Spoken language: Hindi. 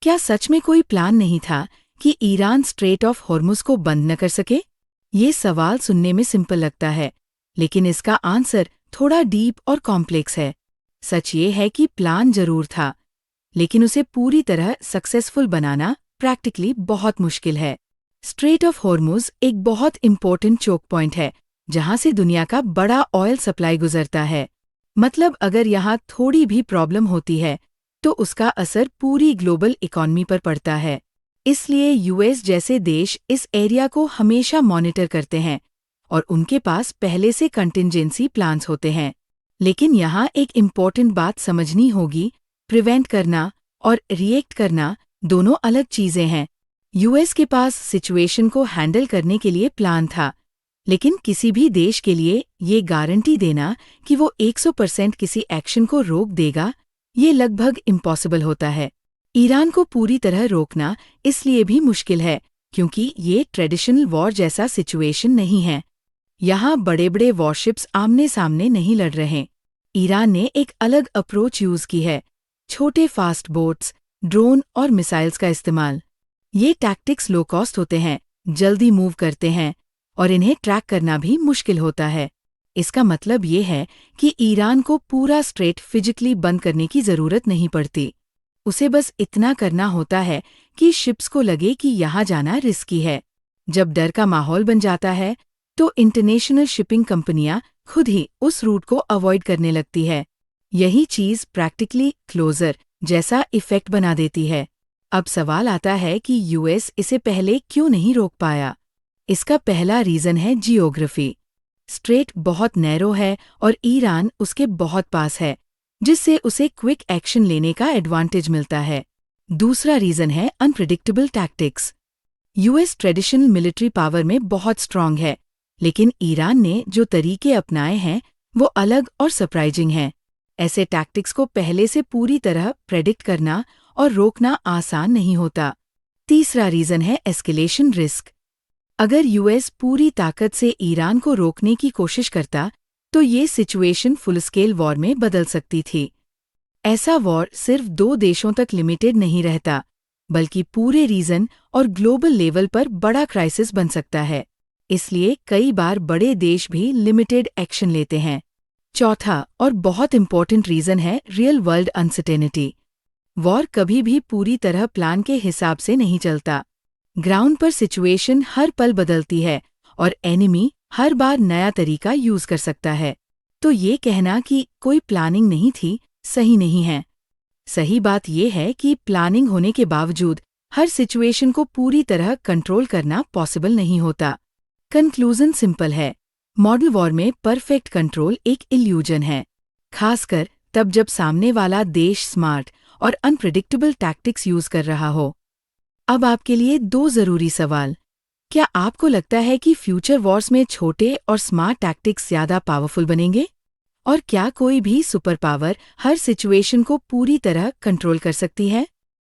क्या सच में कोई प्लान नहीं था कि ईरान स्ट्रेट ऑफ हॉर्मुज को बंद न कर सके? ये सवाल सुनने में सिंपल लगता है, लेकिन इसका आंसर थोड़ा डीप और कॉम्प्लेक्स है। सच ये है कि प्लान जरूर था, लेकिन उसे पूरी तरह सक्सेसफुल बनाना प्रैक्टिकली बहुत मुश्किल है। स्ट्रेट ऑफ हॉर्मुज एक बहुत इंपॉर्टेंट चोक पॉइंट है, जहां से दुनिया का बड़ा ऑयल सप्लाई गुजरता है। मतलब अगर यहाँ थोड़ी भी प्रॉब्लम होती है, तो उसका असर पूरी ग्लोबल इकॉनमी पर पड़ता है। इसलिए यूएस जैसे देश इस एरिया को हमेशा मॉनिटर करते हैं और उनके पास पहले से कंटिंजेंसी प्लान्स होते हैं। लेकिन यहाँ एक इम्पॉर्टेंट बात समझनी होगी, प्रिवेंट करना और रिएक्ट करना दोनों अलग चीजें हैं। यूएस के पास सिचुएशन को हैंडल करने के लिए प्लान था, लेकिन किसी भी देश के लिए ये गारंटी देना कि वो 100% किसी एक्शन को रोक देगा, ये लगभग इम्पॉसिबल होता है। ईरान को पूरी तरह रोकना इसलिए भी मुश्किल है क्योंकि ये ट्रेडिशनल वॉर जैसा सिचुएशन नहीं है। यहाँ बड़े बड़े वॉरशिप्स आमने सामने नहीं लड़ रहे। ईरान ने एक अलग अप्रोच यूज की है, छोटे फास्ट बोट्स, ड्रोन और मिसाइल्स का इस्तेमाल। ये टैक्टिक्स लो कॉस्ट होते हैं, जल्दी मूव करते हैं और इन्हें ट्रैक करना भी मुश्किल होता है। इसका मतलब ये है कि ईरान को पूरा स्ट्रेट फिजिकली बंद करने की जरूरत नहीं पड़ती। उसे बस इतना करना होता है कि शिप्स को लगे कि यहाँ जाना रिस्की है। जब डर का माहौल बन जाता है, तो इंटरनेशनल शिपिंग कंपनियां खुद ही उस रूट को अवॉइड करने लगती है। यही चीज प्रैक्टिकली क्लोजर जैसा इफेक्ट बना देती है। अब सवाल आता है कि यूएस इसे पहले क्यों नहीं रोक पाया? इसका पहला रीजन है जियोग्राफी। स्ट्रेट बहुत नैरो है और ईरान उसके बहुत पास है, जिससे उसे क्विक एक्शन लेने का एडवांटेज मिलता है। दूसरा रीजन है unpredictable tactics. US traditional military power में बहुत स्ट्रांग है, लेकिन ईरान ने जो तरीके अपनाए हैं वो अलग और सरप्राइजिंग हैं। ऐसे टैक्टिक्स को पहले से पूरी तरह प्रेडिक्ट करना और रोकना आसान नहीं होता। तीसरा रीजन है एस्केलेशन रिस्क। अगर यूएस पूरी ताकत से ईरान को रोकने की कोशिश करता, तो ये सिचुएशन फुल स्केल वॉर में बदल सकती थी। ऐसा वॉर सिर्फ 2 देशों तक लिमिटेड नहीं रहता, बल्कि पूरे रीजन और ग्लोबल लेवल पर बड़ा क्राइसिस बन सकता है। इसलिए कई बार बड़े देश भी लिमिटेड एक्शन लेते हैं। चौथा और बहुत इंपॉर्टेंट रीजन है रियल वर्ल्ड अनसर्टेनिटी। वॉर कभी भी पूरी तरह प्लान के हिसाब से नहीं चलता। ग्राउंड पर सिचुएशन हर पल बदलती है और एनिमी हर बार नया तरीका यूज कर सकता है। तो ये कहना कि कोई प्लानिंग नहीं थी, सही नहीं है। सही बात यह है कि प्लानिंग होने के बावजूद हर सिचुएशन को पूरी तरह कंट्रोल करना पॉसिबल नहीं होता। कंक्लूजन सिंपल है, मॉडल वॉर में परफेक्ट कंट्रोल एक इल्यूजन है, खासकर तब जब सामने वाला देश स्मार्ट और अनप्रिडिक्टेबल टैक्टिक्स यूज कर रहा हो। अब आपके लिए 2 जरूरी सवाल। क्या आपको लगता है कि फ्यूचर वॉर्स में छोटे और स्मार्ट टैक्टिक्स ज्यादा पावरफुल बनेंगे? और क्या कोई भी सुपर पावर हर सिचुएशन को पूरी तरह कंट्रोल कर सकती है?